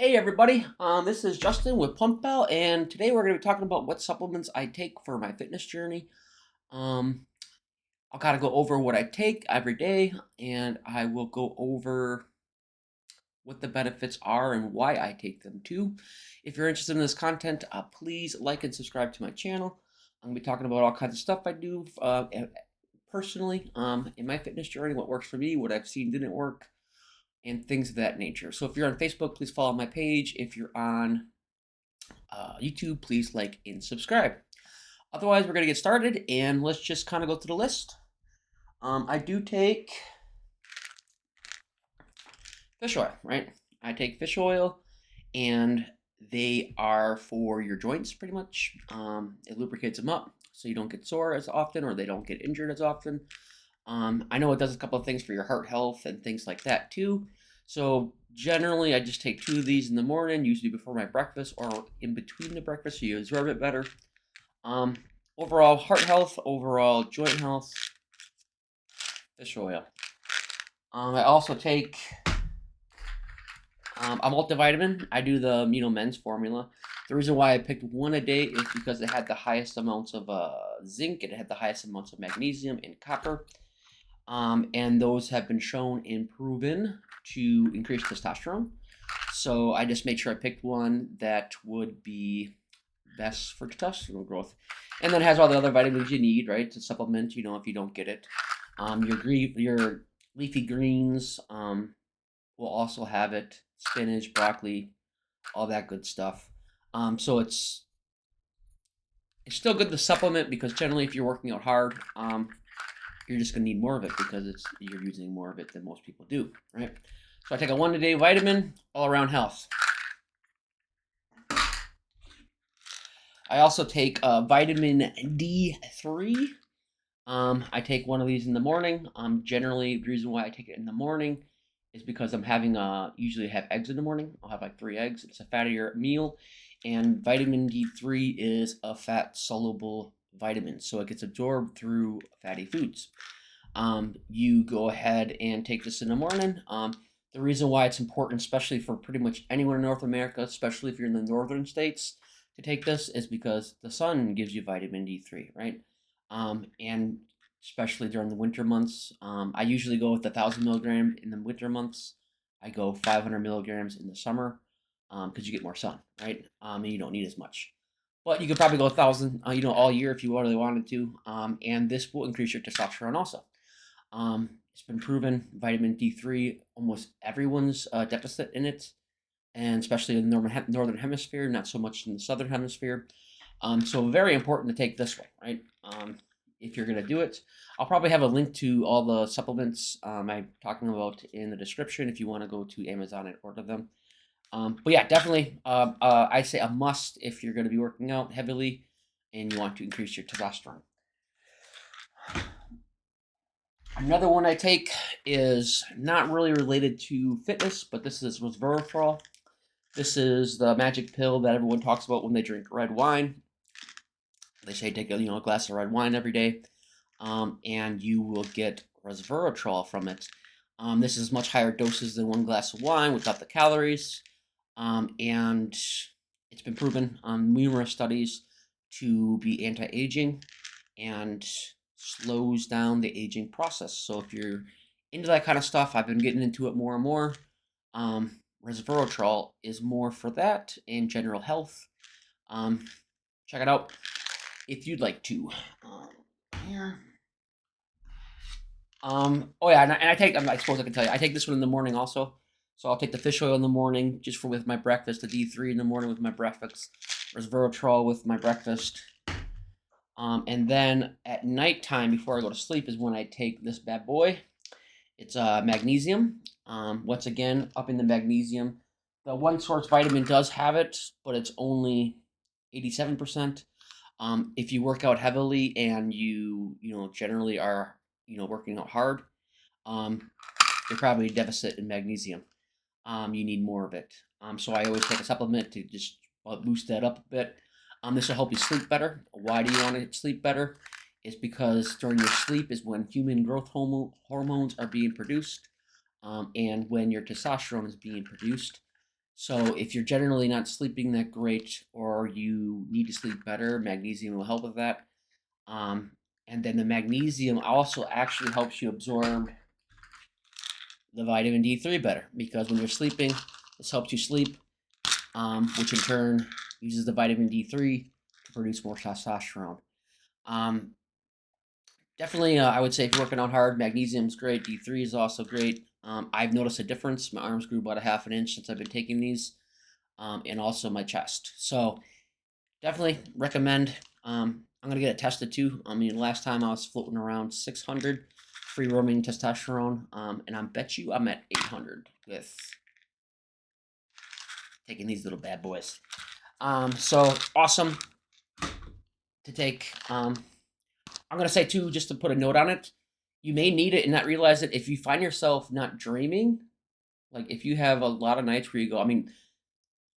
Hey everybody, this is Justin with PumpPal, and today we're going to be talking about what supplements I take for my fitness journey. Um, I'll kind of go over what I take every day, and I will go over what the benefits are and why I take them too. If you're interested in this content, please like and subscribe to my channel. I'm going to be talking about all kinds of stuff I do personally in my fitness journey, what works for me, what I've seen didn't work, and things of that nature. So if you're on Facebook, please follow my page. If you're on YouTube, please like and subscribe. Otherwise, we're going to get started and let's just kind of go through the list. I do take fish oil, right? I take fish oil and they are for your joints pretty much. It lubricates them up so you don't get sore as often or they don't get injured as often. I know it does a couple of things for your heart health and things like that too. So generally, I just take 2 of these in the morning, usually before my breakfast or in between the breakfast, so you absorb it better. Um, Overall heart health, overall joint health, fish oil. I also take a multivitamin. I do the men's formula. The reason why I picked one a day is because it had the highest amounts of zinc, it had the highest amounts of magnesium and copper. And those have been shown and proven to increase testosterone. So I just made sure I picked one that would be best for testosterone growth. And then it has all the other vitamins you need, right, to supplement, if you don't get it. Your leafy greens will also have it, spinach, broccoli, all that good stuff. So it's still good to supplement because generally if you're working out hard, you're just going to need more of it because you're using more of it than most people do, right? So I take a 1-a-day vitamin, all around health. I also take vitamin D3. I take one of these in the morning. Generally, the reason why I take it in the morning is because I'm having usually have eggs in the morning. I'll have like 3 eggs. It's a fattier meal, and vitamin D3 is a fat soluble vitamin, so it gets absorbed through fatty foods. You go ahead and take this in the morning. The reason why it's important, especially for pretty much anyone in North America, especially if you're in the northern states, to take this is because the sun gives you vitamin D3, right? And especially during the winter months, I usually go with 1,000 milligram in the winter months. I go 500 milligrams in the summer because you get more sun, right? And you don't need as much. But you could probably go 1,000, all year if you really wanted to. And this will increase your testosterone also. It's been proven vitamin D3, almost everyone's deficit in it, and especially in the northern hemisphere, not so much in the southern hemisphere. So very important to take this one, right? If you're going to do it. I'll probably have a link to all the supplements I'm talking about in the description if you want to go to Amazon and order them. But yeah, definitely, I say a must if you're going to be working out heavily and you want to increase your testosterone. Another one I take is not really related to fitness, but this is Resveratrol. This is the magic pill that everyone talks about when they drink red wine. They say take a glass of red wine every day, and you will get resveratrol from it. This is much higher doses than 1 glass of wine without the calories, and it's been proven on numerous studies to be anti-aging and slows down the aging process. So if you're into that kind of stuff, I've been getting into it more and more. Resveratrol is more for that and general health. Check it out if you'd like to. Here. Oh yeah, and I take. I suppose I can tell you, I take this one in the morning also. So I'll take the fish oil in the morning just for with my breakfast. The D3 in the morning with my breakfast. Resveratrol with my breakfast. And then at nighttime before I go to sleep is when I take this bad boy. It's magnesium. Once again, up in the magnesium. The one source vitamin does have it, but it's only 87%. If you work out heavily and you generally are working out hard, you're probably a deficit in magnesium. You need more of it. So I always take a supplement to just boost that up a bit. This will help you sleep better. Why do you want to sleep better? It's because during your sleep is when human growth hormones are being produced, and when your testosterone is being produced. So if you're generally not sleeping that great or you need to sleep better, magnesium will help with that. Um, and then the magnesium also actually helps you absorb the vitamin D3 better because when you're sleeping, this helps you sleep, which in turn uses the vitamin D3 to produce more testosterone. Um, Definitely, I would say if you're working out hard, magnesium is great. D3 is also great. I've noticed a difference. My arms grew about a half an inch since I've been taking these, and also my chest. So definitely recommend. I'm gonna get it tested too. I mean, last time I was floating around 600 free roaming testosterone, and I bet you I'm at 800 with taking these little bad boys. So awesome to take. I'm gonna say too, just to put a note on it, you may need it and not realize it if you find yourself not dreaming. Like if you have a lot of nights where you go, I mean,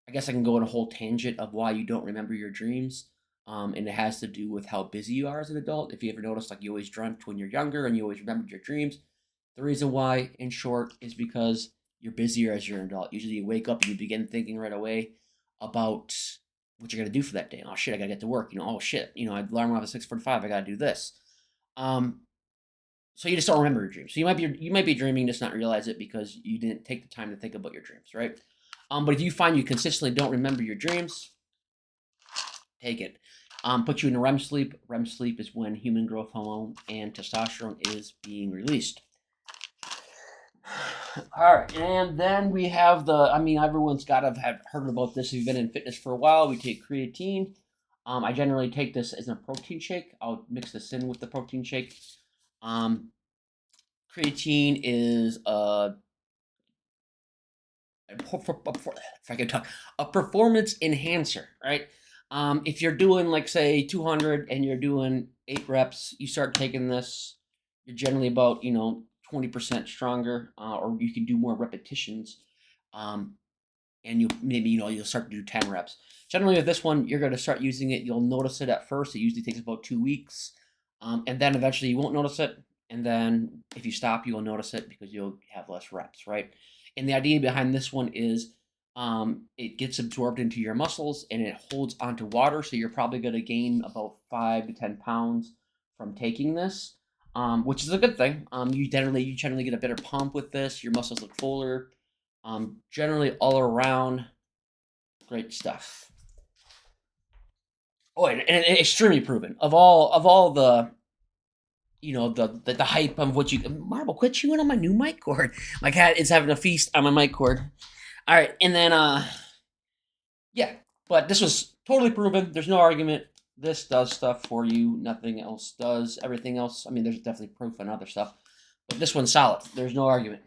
I guess I can go on a whole tangent of why you don't remember your dreams. And it has to do with how busy you are as an adult. If you ever noticed, like you always dreamt when you're younger and you always remembered your dreams. The reason why, in short, is because you're busier as you're an adult. Usually you wake up and you begin thinking right away about what you're gonna do for that day. Oh shit, I gotta get to work. Oh shit, I alarm off at 6:45. I gotta do this. Um, so you just don't remember your dreams. So you might be dreaming, just not realize it because you didn't take the time to think about your dreams, right? But if you find you consistently don't remember your dreams, take it. Put you in REM sleep. REM sleep is when human growth hormone and testosterone is being released. All right, and then we have everyone's got to have heard about this if you've been in fitness for a while. We take creatine. I generally take this as a protein shake. I'll mix this in with the protein shake. Um, Creatine is if I can talk, a performance enhancer, right? If you're doing like say 200 and you're doing 8 reps, you start taking this, you're generally about 20% stronger, or you can do more repetitions, um, and you'll start to do 10 reps. Generally with this one, you're going to start using it. You'll notice it at first. It usually takes about 2 weeks, and then eventually you won't notice it. And then if you stop, you will notice it because you'll have less reps, right? And the idea behind this one is it gets absorbed into your muscles and it holds onto water. So you're probably going to gain about 5 to 10 pounds from taking this, which is a good thing. You generally get a better pump with this. Your muscles look fuller. Generally all around great stuff. Oh, and extremely proven. Of all the the hype of what you Marble, quit chewing on my new mic cord. My cat is having a feast on my mic cord. All right, and then yeah, but this was totally proven. There's no argument. This does stuff for you. Nothing else does. Everything else, I mean, there's definitely proof on other stuff, but this one's solid. There's no argument.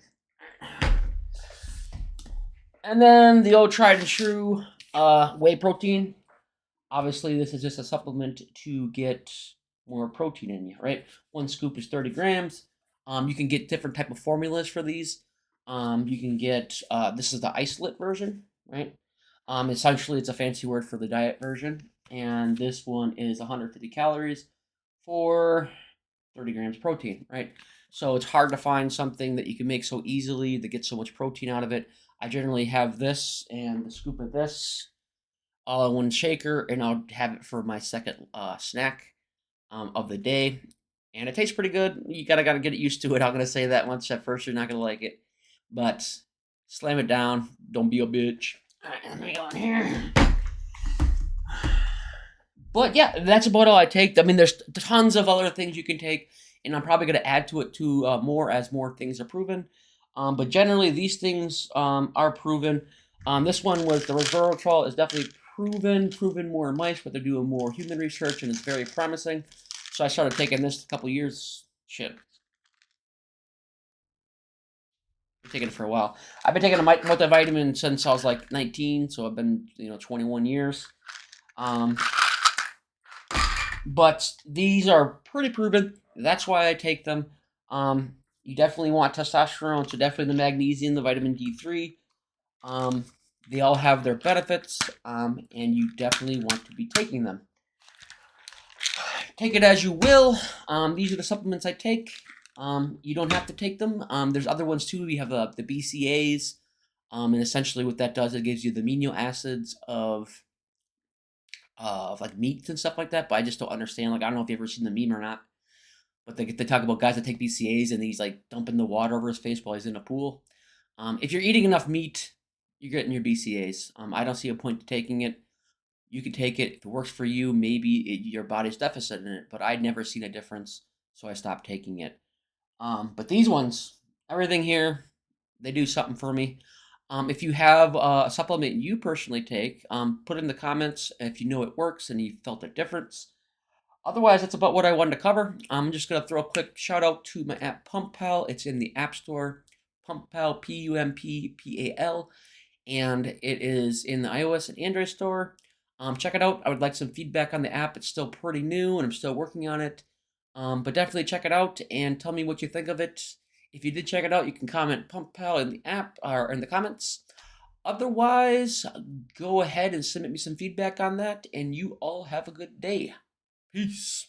And then the old tried and true whey protein. Obviously, this is just a supplement to get more protein in you, right? 1 scoop is 30 grams. You can get different type of formulas for these. You can get this is the isolate version, right? Essentially, it's a fancy word for the diet version, and this one is 150 calories for 30 grams protein, right? So it's hard to find something that you can make so easily that gets so much protein out of it. I generally have this and a scoop of this all in one shaker, and I'll have it for my second snack of the day. And it tastes pretty good. You gotta get it used to it. I'm gonna say that once at first you're not gonna like it, but slam it down. Don't be a bitch. All right, let me go in here. But yeah, that's about all I take. I mean, there's tons of other things you can take, and I'm probably gonna add to it too more as more things are proven. But generally, these things are proven. This one was the Resveratrol is definitely proven more in mice, but they're doing more human research, and it's very promising. So I started taking this a couple years. Shit, I've been taking it for a while. I've been taking a multivitamin since I was like 19, so I've been 21 years. But these are pretty proven. That's why I take them. You definitely want testosterone, so definitely the magnesium, the vitamin D3. They all have their benefits, and you definitely want to be taking them. Take it as you will. These are the supplements I take. You don't have to take them. There's other ones too. We have the BCAs. And essentially what that does, it gives you the amino acids of like meats and stuff like that. But I just don't understand. Like I don't know if you've ever seen the meme or not, but they talk about guys that take BCAs and he's like dumping the water over his face while he's in a pool. If you're eating enough meat, you're getting your BCAs. I don't see a point to taking it. You can take it if it works for you. Maybe your body's deficit in it, but I'd never seen a difference, so I stopped taking it. But these ones, everything here, they do something for me. If you have a supplement you personally take, put in the comments if you know it works and you felt a difference. Otherwise, that's about what I wanted to cover. I'm just going to throw a quick shout out to my app PumpPal. It's in the App Store. PumpPal, PumpPal, and it is in the iOS and Android store. Check it out. I would like some feedback on the app. It's still pretty new, and I'm still working on it. But definitely check it out and tell me what you think of it. If you did check it out, you can comment PumpPal in the app or in the comments. Otherwise, go ahead and submit me some feedback on that, and you all have a good day. Peace.